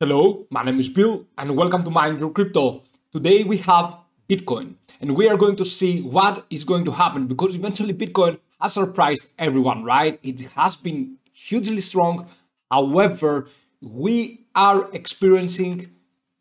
Hello, my name is Bill and welcome to Mind Your Crypto. Today we have Bitcoin and we are going to see what is going to happen because eventually Bitcoin has surprised everyone, right? It has been hugely strong. However, we are experiencing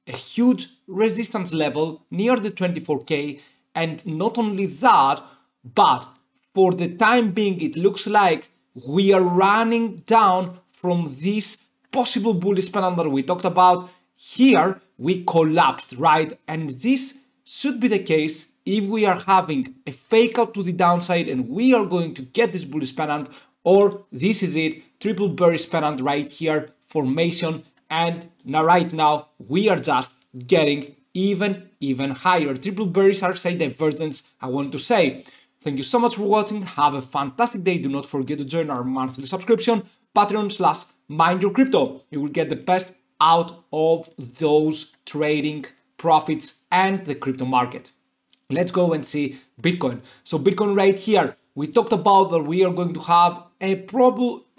a huge resistance level near the 24K, and not only that, but for the time being, it looks like we are running down from this possible bullish pattern that we talked about. Here we collapsed, right? And this should be the case if we are having a fake out to the downside and we are going to get this bullish pattern, or this is it, triple bearish pattern right here, formation, and now right now we are just getting even higher. Triple bearish RSI divergence, I want to say. Thank you so much for watching. Have a fantastic day. Do not forget to join our monthly subscription, Patreon/MindYourCrypto. You will get the best out of those trading profits and the crypto market. Let's go and see Bitcoin. So Bitcoin right here, we talked about that we are going to have a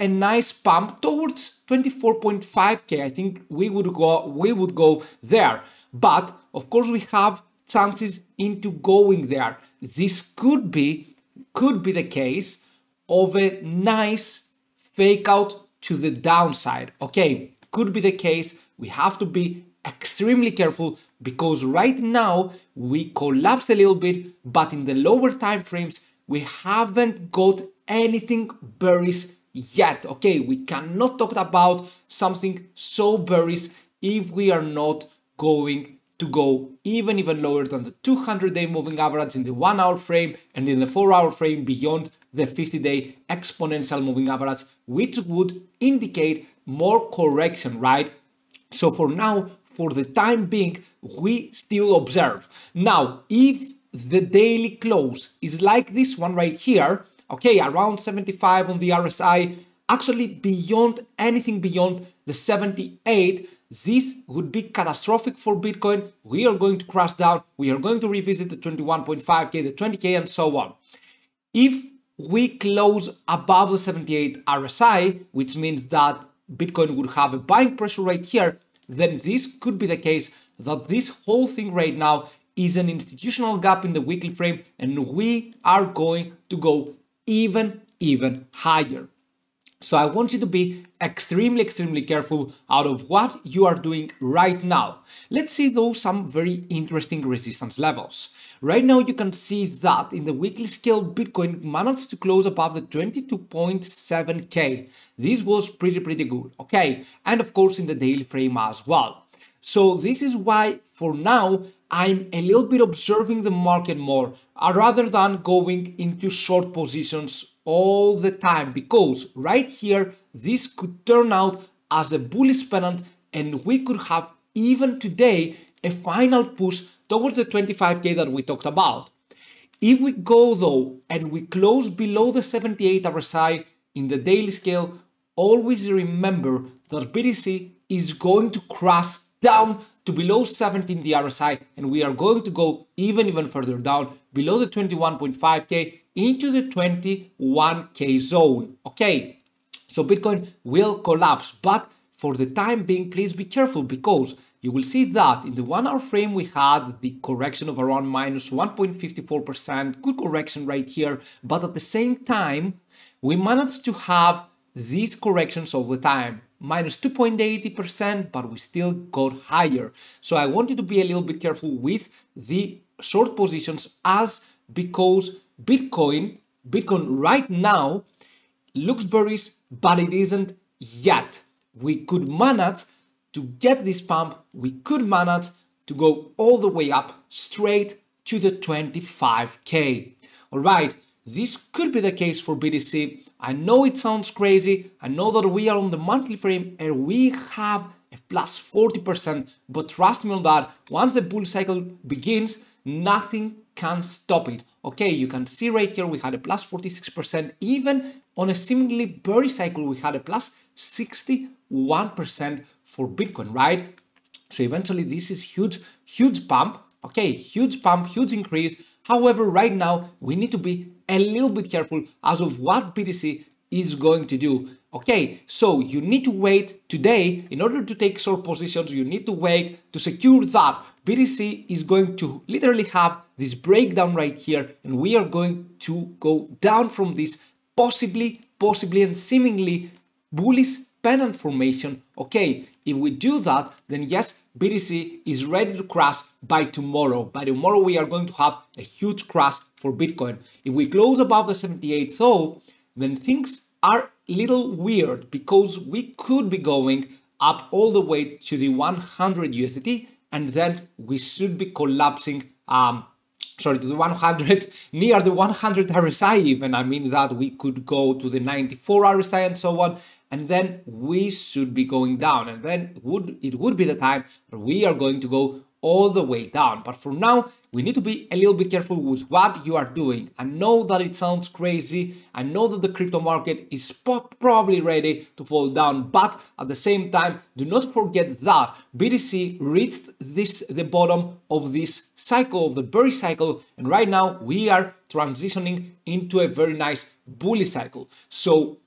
nice pump towards 24.5K. I think we would go there. But of course we have chances into going there. This could be the case of a nice fake out to the downside. Okay, could be the case. We have to be extremely careful because right now we collapsed a little bit, but in the lower time frames we haven't got anything bearish yet. Okay, we cannot talk about something so bearish if we are not going to go even lower than the 200-day moving average in the 1 hour frame and in the 4 hour frame beyond the 50-day exponential moving average, which would indicate more correction, right? So for now, for the time being, we still observe. Now, if the daily close is like this one right here, okay, around 75 on the RSI, actually beyond anything beyond the 78, this would be catastrophic for Bitcoin. We are going to crash down. We are going to revisit the 21.5K, the 20K, and so on. If we close above the 78 RSI, which means that Bitcoin would have a buying pressure right here, then this could be the case that this whole thing right now is an institutional gap in the weekly frame and we are going to go even higher. So I want you to be extremely careful out of what you are doing right now. Let's see though some very interesting resistance levels. Right now you can see that in the weekly scale Bitcoin managed to close above the 22.7K. This was pretty good, okay? And of course in the daily frame as well. So this is why for now I'm a little bit observing the market more rather than going into short positions all the time, because right here this could turn out as a bullish pennant and we could have even today a final push towards the 25K that we talked about. If we go though and we close below the 78 RSI in the daily scale, always remember that BTC is going to crash down to below 17 the RSI and we are going to go even further down below the 21.5K into the 21K zone. Okay, so Bitcoin will collapse, but for the time being, please be careful because you will see that in the 1 hour frame we had the correction of around minus 1.54%, good correction right here, but at the same time we managed to have these corrections all the time, minus 2.80%, but we still got higher. So I want you to be a little bit careful with the short positions because Bitcoin right now looks bearish, but it isn't yet. We could manage to get this pump, we could manage to go all the way up straight to the 25K. All right, this could be the case for BTC. I know it sounds crazy. I know that we are on the monthly frame and we have a plus 40%, but trust me on that, once the bull cycle begins, nothing can stop it. Okay, you can see right here we had a plus 46%. Even on a seemingly bearish cycle, we had a plus 61% for Bitcoin, right? So eventually this is huge pump. Okay, huge pump, huge increase. However, right now we need to be a little bit careful as of what BTC is going to do. Okay, so you need to wait today in order to take short positions. You need to wait to secure that BTC is going to literally have this breakdown right here, and we are going to go down from this possibly and seemingly bullish pennant formation. Okay, if we do that, then yes, BTC is ready to crash by tomorrow. By tomorrow, we are going to have a huge crash for Bitcoin. If we close above the 78 though, then things are a little weird, because we could be going up all the way to the 100 USDT, and then we should be collapsing to the 100, near the 100 RSI even. I mean that we could go to the 94 RSI and so on, and then we should be going down, and then it would be the time that we are going to go all the way down. But for now, we need to be a little bit careful with what you are doing. I know that it sounds crazy. I know that the crypto market is probably ready to fall down, but at the same time, do not forget that BTC reached the bottom of this cycle, of the bear cycle, and right now we are transitioning into a very nice bullish cycle. So,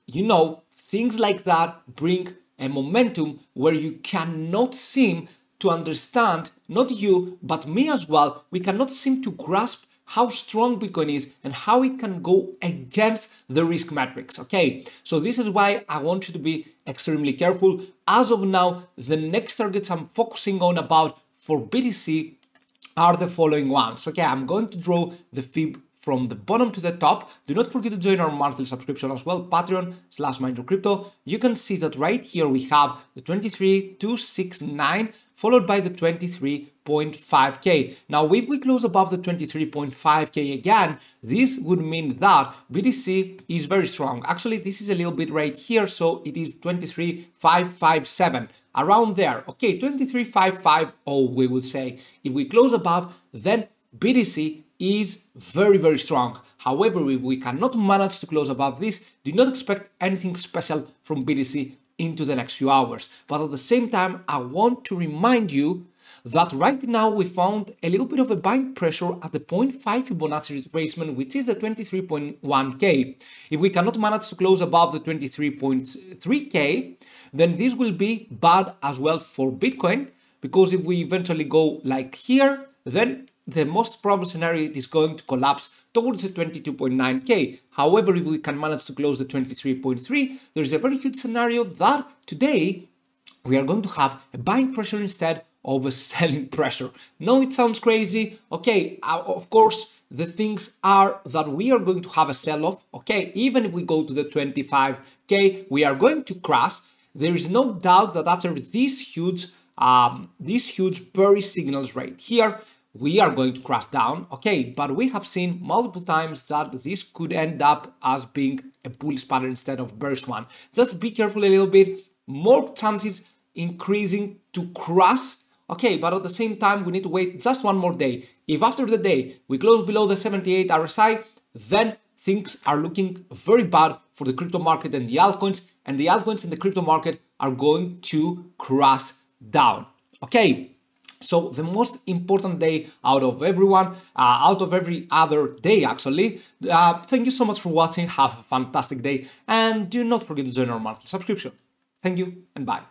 things like that bring a momentum where you cannot seem to understand, not you, but me as well, we cannot seem to grasp how strong Bitcoin is and how it can go against the risk metrics, okay? So this is why I want you to be extremely careful. As of now, the next targets I'm focusing on about for BTC are the following ones, okay? I'm going to draw the fib from the bottom to the top. Do not forget to join our monthly subscription as well, Patreon/MindYourCrypto. You can see that right here we have the 23,269 followed by the 23.5k. Now, if we close above the 23.5k again, this would mean that BTC is very strong. Actually, this is a little bit right here, so it is 23,557, around there. Okay, 23,550 we would say. If we close above, then BTC is very strong. However, if we cannot manage to close above this, do not expect anything special from BTC into the next few hours. But at the same time, I want to remind you that right now we found a little bit of a buying pressure at the 0.5 Fibonacci retracement, which is the 23.1k. If we cannot manage to close above the 23.3k, then this will be bad as well for Bitcoin, because if we eventually go like here, then the most probable scenario is going to collapse towards the 22.9k. However, if we can manage to close the 23.3, there is a very huge scenario that today we are going to have a buying pressure instead of a selling pressure. No, it sounds crazy. Okay, of course, the things are that we are going to have a sell-off. Okay, even if we go to the 25k, we are going to crash. There is no doubt that after these huge bearish signals right here, we are going to crash down, okay, but we have seen multiple times that this could end up as being a bullish pattern instead of bearish one. Just be careful a little bit, more chances increasing to crash, okay, but at the same time, we need to wait just one more day. If after the day we close below the 78 RSI, then things are looking very bad for the crypto market and the altcoins, and the altcoins and the crypto market are going to crash down, okay? So the most important day out of every other day actually. Thank you so much for watching. Have a fantastic day, and do not forget to join our monthly subscription. Thank you and bye.